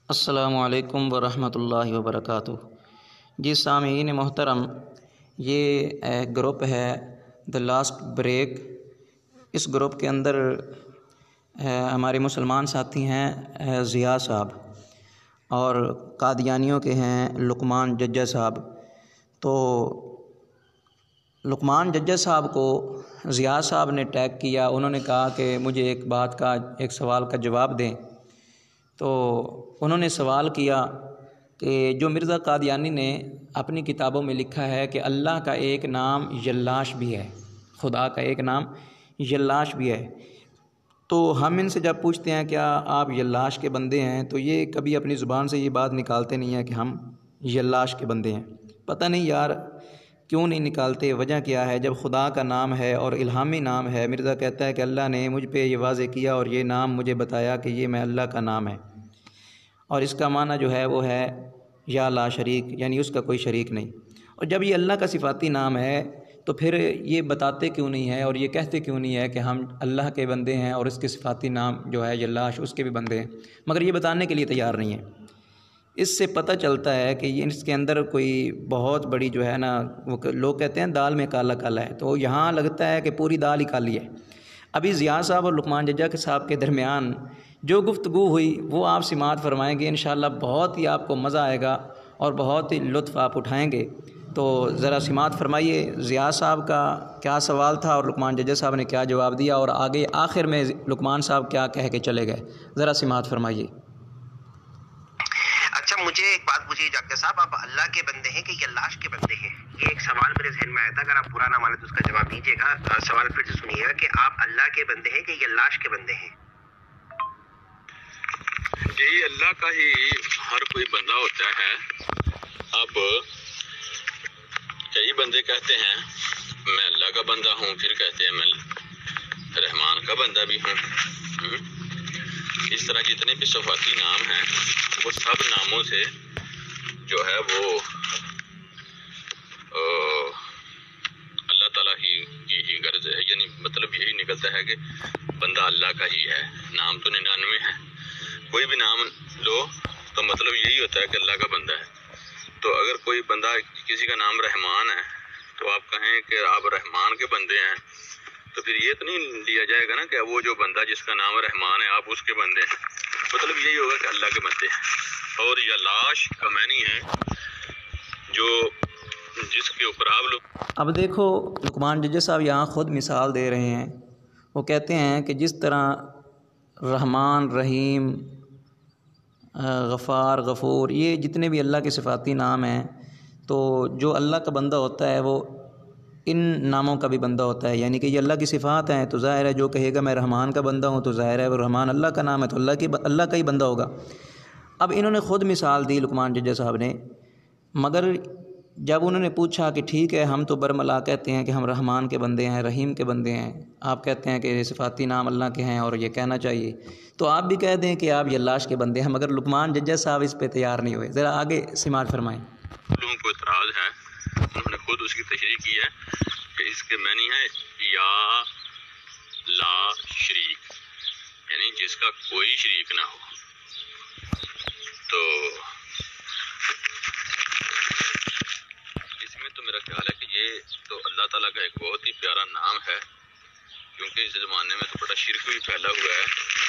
السلام علیکم ورحمۃ اللہ وبرکاتہ۔ جی سامعین محترم، یہ گروپ ہے دا لاسٹ بریک۔ اس گروپ کے اندر ہمارے مسلمان ساتھی ہیں ضیاء صاحب، اور قادیانیوں کے ہیں لقمان ججا صاحب۔ تو لقمان ججا صاحب کو ضیاء صاحب نے ٹیگ کیا، انہوں نے کہا کہ مجھے ایک سوال کا جواب دیں۔ تو انہوں نے سوال کیا کہ جو مرزا قادیانی نے اپنی کتابوں میں لکھا ہے کہ اللہ کا ایک نام یلاش بھی ہے، خدا کا ایک نام یلاش بھی ہے، تو ہم ان سے جب پوچھتے ہیں کیا آپ یلاش کے بندے ہیں، تو یہ کبھی اپنی زبان سے یہ بات نکالتے نہیں ہیں کہ ہم یلاش کے بندے ہیں۔ پتہ نہیں یار کیوں نہیں نکالتے، وجہ کیا ہے؟ جب خدا کا نام ہے اور الہامی نام ہے، مرزا کہتا ہے کہ اللہ نے مجھ پہ یہ واضح کیا اور یہ نام مجھے بتایا کہ یہ میں اللہ کا نام ہے، اور اس کا معنی جو ہے وہ ہے یا لا شریک، یعنی اس کا کوئی شریک نہیں۔ اور جب یہ اللہ کا صفاتی نام ہے تو پھر یہ بتاتے کیوں نہیں ہے اور یہ کہتے کیوں نہیں ہے کہ ہم اللہ کے بندے ہیں اور اس کے صفاتی نام جو ہے یلاش اس کے بھی بندے ہیں، مگر یہ بتانے کے لیے تیار نہیں ہے۔ اس سے پتہ چلتا ہے کہ اس کے اندر کوئی بہت بڑی جو ہے نا، وہ لوگ کہتے ہیں دال میں کالا کالا ہے، تو یہاں لگتا ہے کہ پوری دال ہی کالی ہے۔ ابھی ضیاء صاحب اور لقمان ججا کے صاحب کے درمیان جو گفتگو ہوئی وہ آپ سماعت فرمائیں گے، انشاءاللہ بہت ہی آپ کو مزہ آئے گا اور بہت ہی لطف آپ اٹھائیں گے۔ تو ذرا سماعت فرمائیے ضیاء صاحب کا کیا سوال تھا اور لقمان ججا صاحب نے کیا جواب دیا، اور آگے آخر میں لقمان صاحب کیا کہہ کے چلے گئے، ذرا سماعت فرمائیے۔ اچھا، مجھے ایک بات پوچھیے جاکر صاحب، آپ اللہ کے بندے ہیں کہ یلاش کے بندے ہیں؟ یہ ایک سوال میرے ذہن میں آیا تھا، اگر آپ برا نہ مانے تو اس کا جواب دیجیے گا۔ سوال پھر سے سنیے گا کہ آپ اللہ کے بندے ہیں کہ یلاش کے بندے ہیں؟ یہی اللہ کا ہی ہر کوئی بندہ ہوتا ہے۔ اب کئی بندے کہتے ہیں میں اللہ کا بندہ ہوں، پھر کہتے ہیں میں رحمان کا بندہ بھی ہوں۔ اس طرح جتنے بھی صفاتی نام ہیں وہ سب ناموں سے جو ہے وہ اللہ تعالیٰ کی غرض ہے، یعنی مطلب یہی نکلتا ہے کہ بندہ اللہ کا ہی ہے۔ نام تو 99 ہے، کوئی بھی نام لو تو مطلب یہی ہوتا ہے کہ اللہ کا بندہ ہے۔ تو اگر کوئی بندہ کسی کا نام رحمان ہے تو آپ کہیں کہ آپ رحمان کے بندے ہیں، تو پھر یہ تو نہیں لیا جائے گا نا کہ وہ جو بندہ جس کا نام رحمان ہے آپ اس کے بندے ہیں، مطلب یہی ہوگا کہ اللہ کے بندے ہیں۔ اور یلاش کا معنی ہے جو جس کے اوپر آپ لوگ۔ اب دیکھو لقمان ججا صاحب یہاں خود مثال دے رہے ہیں، وہ کہتے ہیں کہ جس طرح رحمان، رحیم، غفار، غفور، یہ جتنے بھی اللہ کے صفاتی نام ہیں، تو جو اللہ کا بندہ ہوتا ہے وہ ان ناموں کا بھی بندہ ہوتا ہے، یعنی کہ یہ اللہ کی صفات ہیں، تو ظاہر ہے جو کہے گا میں رحمان کا بندہ ہوں تو ظاہر ہے وہ رحمان اللہ کا نام ہے تو اللہ کا ہی بندہ ہوگا۔ اب انہوں نے خود مثال دی لقمان ججا صاحب نے، مگر جب انہوں نے پوچھا کہ ٹھیک ہے ہم تو برملا کہتے ہیں کہ ہم رحمان کے بندے ہیں، رحیم کے بندے ہیں، آپ کہتے ہیں کہ صفاتی نام اللہ کے ہیں اور یہ کہنا چاہیے، تو آپ بھی کہہ دیں کہ آپ یلاش کے بندے ہیں، مگر لقمان ججا صاحب اس پہ تیار نہیں ہوئے۔ ذرا آگے سماعت فرمائیں۔ لوگوں کو اعتراض ہے، انہوں نے خود اس کی تشریح کی ہے کہ اس کے معنی ہے یا لا شریک، یعنی جس کا کوئی شریک نہ ہو۔ تو اس میں تو میرا خیال ہے کہ یہ تو اللہ تعالیٰ کا ایک بہت ہی پیارا نام ہے، کیونکہ اس زمانے میں تو بڑا شرک بھی پھیلا ہوا ہے۔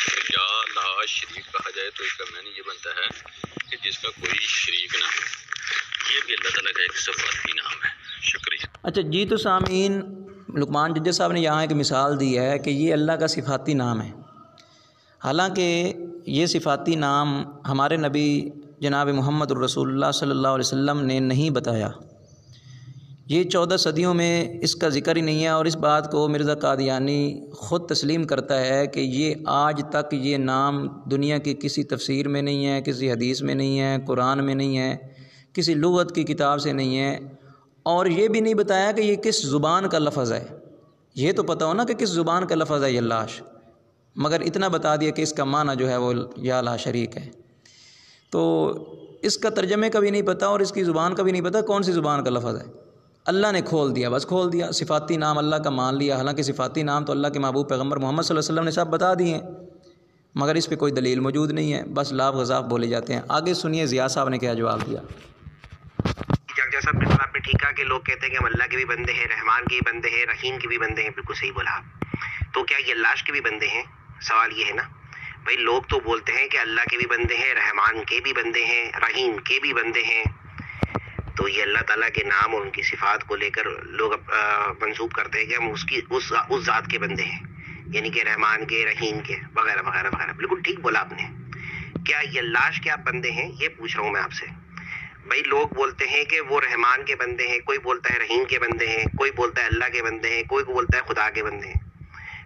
تو یا لا شریک کہا جائے تو اس کا معنی یہ بنتا ہے کہ جس کا کوئی شریک نہ ہو، یہ بھی اللہ تعالیٰ کا ایک صفاتی نام ہے۔ شکریہ۔ اچھا جی، تو سامعین لقمان ججا صاحب نے یہاں ایک مثال دی ہے کہ یہ اللہ کا صفاتی نام ہے، حالانکہ یہ صفاتی نام ہمارے نبی جناب محمد الرسول اللہ صلی اللہ علیہ وسلم نے نہیں بتایا، یہ 14 صدیوں میں اس کا ذکر ہی نہیں ہے، اور اس بات کو مرزا قادیانی خود تسلیم کرتا ہے کہ یہ آج تک یہ نام دنیا کی کسی تفسیر میں نہیں ہے، کسی حدیث میں نہیں ہے، قرآن میں نہیں ہے، کسی لغت کی کتاب سے نہیں ہے، اور یہ بھی نہیں بتایا کہ یہ کس زبان کا لفظ ہے۔ یہ تو پتہ ہو نا کہ کس زبان کا لفظ ہے یلاش، مگر اتنا بتا دیا کہ اس کا معنی جو ہے وہ یا لا شریک ہے۔ تو اس کا ترجمے کا بھی نہیں پتہ اور اس کی زبان کا بھی نہیں پتہ کون سی زبان کا لفظ ہے، اللہ نے کھول دیا، بس کھول دیا، صفاتی نام اللہ کا مان لیا، حالانکہ صفاتی نام تو اللہ کے محبوب پیغمبر محمد صلی اللہ علیہ وسلم نے سب بتا دیے ہیں، مگر اس پہ کوئی دلیل موجود نہیں ہے، بس لاف غذاف بولے جاتے ہیں۔ آگے سنیے ضیاء صاحب نے کیا جواب دیا۔ جاگجا صاحب بالکل آپ نے ٹھیک کہا کہ لوگ کہتے ہیں کہ ہم اللہ کے بھی بندے ہیں، رحمان کے بھی بندے ہیں، رحیم کے بھی بندے ہیں، بالکل صحیح بولا آپ۔ تو کیا یہ اللہ کے بھی بندے ہیں؟ سوال یہ ہے نا بھائی، لوگ تو بولتے ہیں کہ اللہ کے بھی بندے ہیں، رحمان کے بھی بندے ہیں، رحیم کے بھی بندے ہیں، تو یہ اللہ تعالیٰ کے نام اور ان کی صفات کو لے کر لوگ منسوب کرتے ہیں کہ ہم اس ذات کے بندے ہیں، یعنی کہ رحمان کے، رحیم کے، وغیرہ وغیرہ وغیرہ۔ بالکل ٹھیک بولا آپ نے۔ کیا یہ اللہ کے آپ بندے ہیں؟ یہ پوچھ رہا ہوں میں آپ سے بھائی۔ لوگ بولتے ہیں کہ وہ رحمان کے بندے ہیں، کوئی بولتا ہے رحیم کے بندے ہیں، کوئی بولتا ہے اللہ کے بندے ہیں، کوئی بولتا ہے خدا کے بندے ہیں،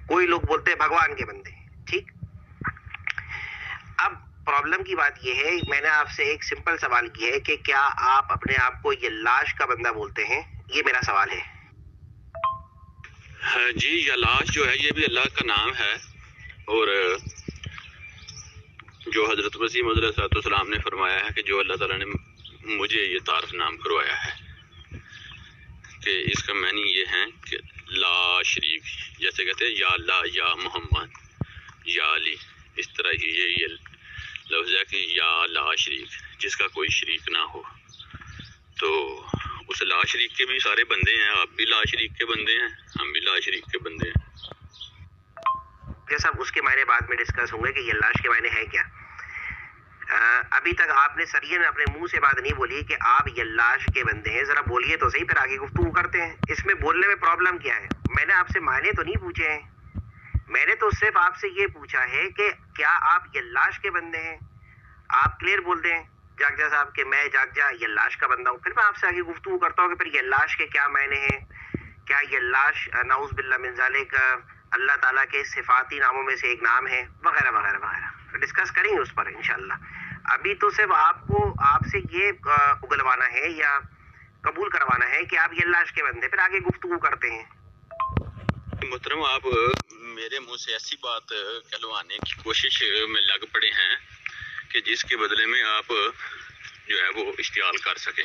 کوئی لوگ بولتے ہیں بھگوان کے بندے ہیں، ٹھیک۔ اب پرابلم کی بات یہ ہے، میں نے آپ سے ایک سمپل سوال کیا ہے کہ کیا آپ اپنے آپ کو یہ لاش کا بندہ بولتے ہیں؟ یہ میرا سوال ہے۔ جی، یا لاش جو ہے یہ بھی اللہ کا نام ہے، اور جو حضرت مسیح موعود علیہ السلام نے فرمایا ہے کہ جو اللہ تعالیٰ نے مجھے یہ تعارف نام کروایا ہے کہ اس کا معنی یہ ہے کہ لا شریک، جیسے کہتے ہیں یا اللہ، یا محمد، یا علی، اس طرح ہی یہ لفظ ہے کہ یا لا شریک، جس کا کوئی شریک نہ ہو۔ تو اس لا شریک کے بھی سارے بندے ہیں، آپ بھی لا شریک کے بندے ہیں، ہم بھی لا شریک کے بندے ہیں۔ جیسا اس کے معنی بعد میں ڈسکس ہوں گے کہ یہ لاش کے معنی ہے کیا۔ ابھی تک آپ نے سرین اپنے منہ سے بات نہیں بولی کہ آپ یہ لاش کے بندے ہیں، ذرا بولیے تو صحیح، پھر آگے گفتگو کرتے ہیں۔ اس میں بولنے میں پرابلم کیا ہے؟ میں نے آپ سے معنی تو نہیں پوچھے ہیں، میں نے تو صرف آپ سے یہ پوچھا ہے کہ کیا آپ یہ لاش کے بندے ہیں؟ آپ کلیئر بولتے ہیں جاگجا صاحب کہ میں جاگجا یہ لاش کا بندہ ہوں، پھر میں آپ سے آگے گفتگو کرتا ہوں کہ پھر یہ لاش کے کیا معنی ہیں، کیا یہ لاش نعوذ باللہ من ذالک اللہ تعالیٰ کے صفاتی ناموں میں سے ایک نام ہے، وغیرہ وغیرہ وغیرہ، ڈسکس کریں گے اس پر انشاءاللہ۔ ابھی تو صرف آپ سے یہ اگلوانا ہے یا قبول کروانا ہے کہ آپ یہ لاش کے بندے، پھر آگے گفتگو کرتے ہیں۔ محترم، آپ میرے منہ سے ایسی بات کہلوانے کی کوشش میں لگ پڑے ہیں کہ جس کے بدلے میں آپ جو ہے وہ اشتعال کر سکیں،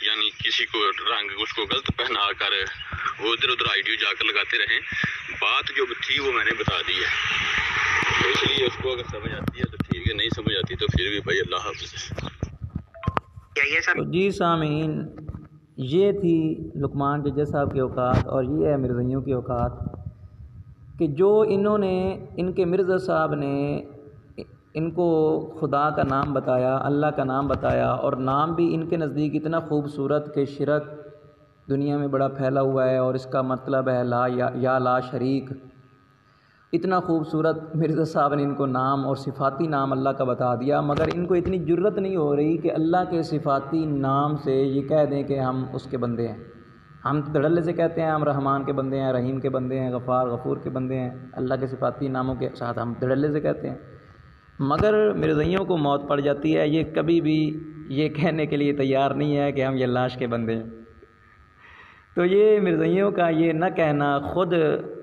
یعنی کسی کو رنگ اس کو غلط پہنا کر وہ ادھر ادھر آئیڈیو جا کر لگاتے رہیں۔ بات جو تھی وہ میں نے بتا دی ہے، تو اس لیے اس کو اگر سمجھ آتی ہے تو ٹھیک ہے، نہیں سمجھ آتی تو پھر بھی بھائی اللہ حافظ۔ کیا یہ سب جی سامعین، یہ تھی لقمان ججا صاحب کی اوقات، اور یہ ہے مرزائیوں کی اوقات کہ جو انہوں نے، ان کے مرزا صاحب نے ان کو خدا کا نام بتایا، اللہ کا نام بتایا، اور نام بھی ان کے نزدیک اتنا خوبصورت کہ شرک دنیا میں بڑا پھیلا ہوا ہے، اور اس کا مطلب ہے یا لا شریک۔ اتنا خوبصورت مرزا صاحب نے ان کو نام اور صفاتی نام اللہ کا بتا دیا، مگر ان کو اتنی جرت نہیں ہو رہی کہ اللہ کے صفاتی نام سے یہ کہہ دیں کہ ہم اس کے بندے ہیں۔ ہم دھڑلے سے کہتے ہیں ہم رحمان کے بندے ہیں، رحیم کے بندے ہیں، غفار غفور کے بندے ہیں، اللہ کے صفاتی ناموں کے ساتھ ہم دھڑلے سے کہتے ہیں، مگر مرزائیوں کو موت پڑ جاتی ہے، یہ کبھی بھی یہ کہنے کے لیے تیار نہیں ہے کہ ہم یہ لاش کے بندے ہیں۔ تو یہ مرزائیوں کا یہ نہ کہنا، خود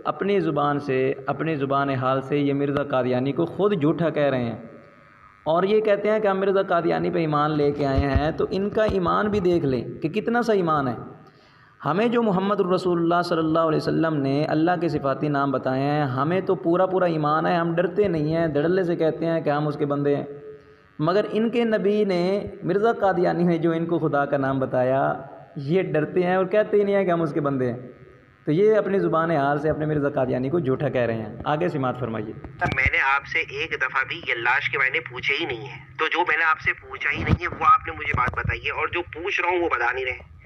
اپنی زبان سے، اپنی زبان حال سے یہ مرزا قادیانی کو خود جھوٹا کہہ رہے ہیں، اور یہ کہتے ہیں کہ ہم مرزا قادیانی پہ ایمان لے کے آئے ہیں۔ تو ان کا ایمان بھی دیکھ لیں کہ کتنا سا ایمان ہے۔ ہمیں جو محمد الرسول اللہ صلی اللہ علیہ وسلم نے اللہ کے صفاتی نام بتائے ہیں، ہمیں تو پورا ایمان ہے، ہم ڈرتے نہیں ہیں، دھڑلے سے کہتے ہیں کہ ہم اس کے بندے ہیں، مگر ان کے نبی نے، مرزا قادیانی نے جو ان کو خدا کا نام بتایا، یہ ڈرتے ہیں اور کہتے ہی نہیں ہیں کہ ہم اس کے بندے ہیں۔ تو یہ اپنی زبان حال سے اپنے مرزا قادیانی کو جھوٹا کہہ رہے ہیں۔ آگے سماعت فرمائیے۔ میں نے آپ سے ایک دفعہ بھی یہ لاش کے معنی پوچھے ہی نہیں ہے، تو جو میں نے آپ سے پوچھا ہی نہیں ہے وہ آپ نے مجھے بات بتائی ہے، اور جو پوچھ رہا ہوں وہ بتا نہیں رہے۔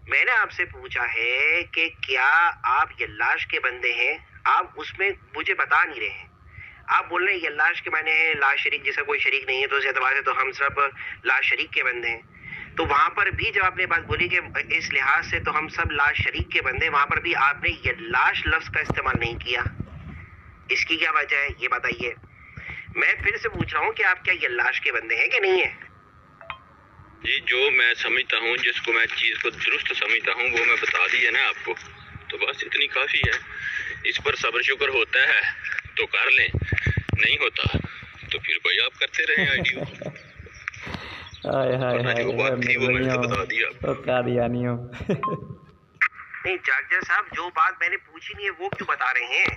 میں نے آپ سے پوچھا ہے کہ کیا آپ یہ لاش کے بندے ہیں، آپ اس میں مجھے بتا نہیں رہے ہیں۔ آپ بول رہے ہیں یہ لاش کے معنی ہے لا شریک، جیسا کوئی شریک نہیں ہے، تو اس اعتبار سے تو ہم سب لا شریک کے بندے ہیں۔ تو وہاں پر بھی جب آپ نے بات بولی کہ اس لحاظ سے تو ہم سب لا شریک کے بندے، وہاں پر بھی آپ نے یہ لاش لفظ کا استعمال نہیں کیا، اس کی کیا وجہ ہے یہ بتائیے۔ میں پھر سے پوچھ رہا ہوں کہ آپ کیا یہ لاش کے بندے ہیں کہ نہیں ہیں؟ جی، جو میں سمجھتا ہوں، جس کو میں چیز کو درست سمجھتا ہوں وہ میں بتا دی ہے نا آپ کو، تو بس اتنی کافی ہے۔ اس پر صبر شکر ہوتا ہے تو کر لیں، نہیں ہوتا تو پھر بھائی آپ کرتے رہیں آئیڈیو۔ قادیانیوں نہیں جاگجا صاحب، جو بات میں نے پوچھی نہیں ہے وہ کیوں بتا رہے ہیں؟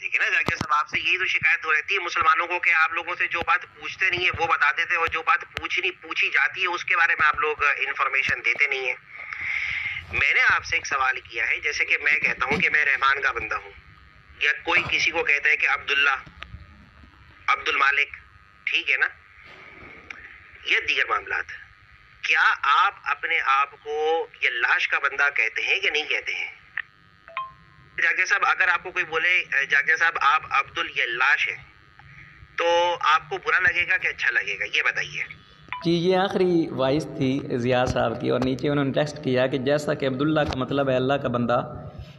ٹھیک ہے نا جاکر صاحب، آپ سے یہی تو شکایت ہو رہتی ہے مسلمانوں کو کہ آپ لوگوں سے جو بات پوچھتے نہیں ہے وہ بتاتے تھے، اور جو بات پوچھی جاتی ہے اس کے بارے میں آپ لوگ انفارمیشن دیتے نہیں ہیں۔ میں نے آپ سے ایک سوال کیا ہے، جیسے کہ میں کہتا ہوں کہ میں رحمان کا بندہ ہوں، یا کوئی کسی کو کہتا ہے کہ عبداللہ، عبد المالک، ٹھیک ہے نا، یہ دیگر معاملات، کیا آپ اپنے آپ کو یہ لاش کا بندہ کہتے ہیں کہ نہیں کہتے ہیں؟ جاکر صاحب اگر آپ کو کوئی بولے جاکر صاحب آپ عبد اللاش ہیں، تو آپ کو برا لگے گا کہ اچھا لگے گا، یہ بتائیے۔ جی یہ آخری وائس تھی ضیاء صاحب کی، اور نیچے انہوں نے ٹیکسٹ کیا کہ جیسا کہ عبداللہ کا مطلب ہے اللہ کا بندہ،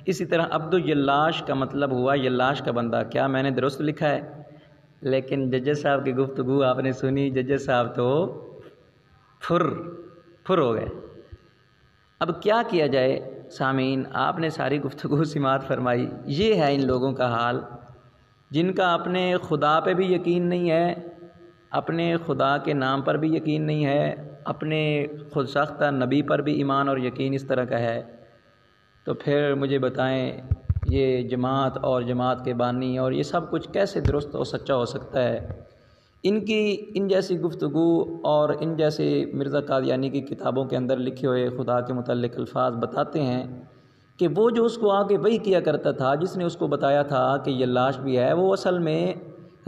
اسی طرح عبد اللاش کا مطلب ہوا یلاش کا بندہ۔ کیا میں نے درست لکھا ہے؟ لیکن ججز صاحب کی گفتگو آپ نے سنی، ججز صاحب تو پھر ہو گئے۔ اب کیا کیا جائے سامعین، آپ نے ساری گفتگو سماعت فرمائی۔ یہ ہے ان لوگوں کا حال جن کا اپنے خدا پہ بھی یقین نہیں ہے، اپنے خدا کے نام پر بھی یقین نہیں ہے، اپنے خود ساختہ نبی پر بھی ایمان اور یقین اس طرح کا ہے، تو پھر مجھے بتائیں یہ جماعت اور جماعت کے بانی اور یہ سب کچھ کیسے درست اور سچا ہو سکتا ہے؟ ان جیسی گفتگو اور ان جیسے مرزا قادیانی کی کتابوں کے اندر لکھے ہوئے خدا کے متعلق الفاظ بتاتے ہیں کہ وہ جو اس کو آگے وحی کیا کرتا تھا، جس نے اس کو بتایا تھا کہ یہ لاش بھی ہے، وہ اصل میں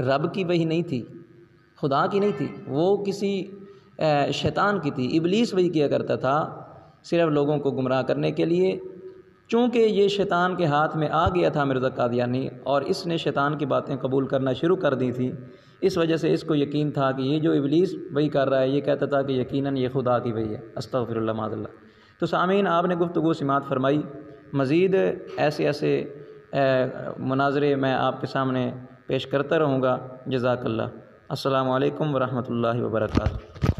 رب کی وحی نہیں تھی، خدا کی نہیں تھی، وہ کسی شیطان کی تھی، ابلیس وحی کیا کرتا تھا صرف لوگوں کو گمراہ کرنے کے لیے۔ چونکہ یہ شیطان کے ہاتھ میں آ گیا تھا مرزا قادیانی، اور اس نے شیطان کی باتیں قبول کرنا شروع کر دی تھی، اس وجہ سے اس کو یقین تھا کہ یہ جو ابلیس وحی کر رہا ہے، یہ کہتا تھا کہ یقیناً یہ خدا کی وحی ہے، استغفر اللہ معاذ اللہ۔ تو سامعین، آپ نے گفتگو سماعت فرمائی، مزید ایسے مناظرے میں آپ کے سامنے پیش کرتا رہوں گا۔ جزاک اللہ۔ السلام علیکم ورحمۃ اللہ وبرکاتہ۔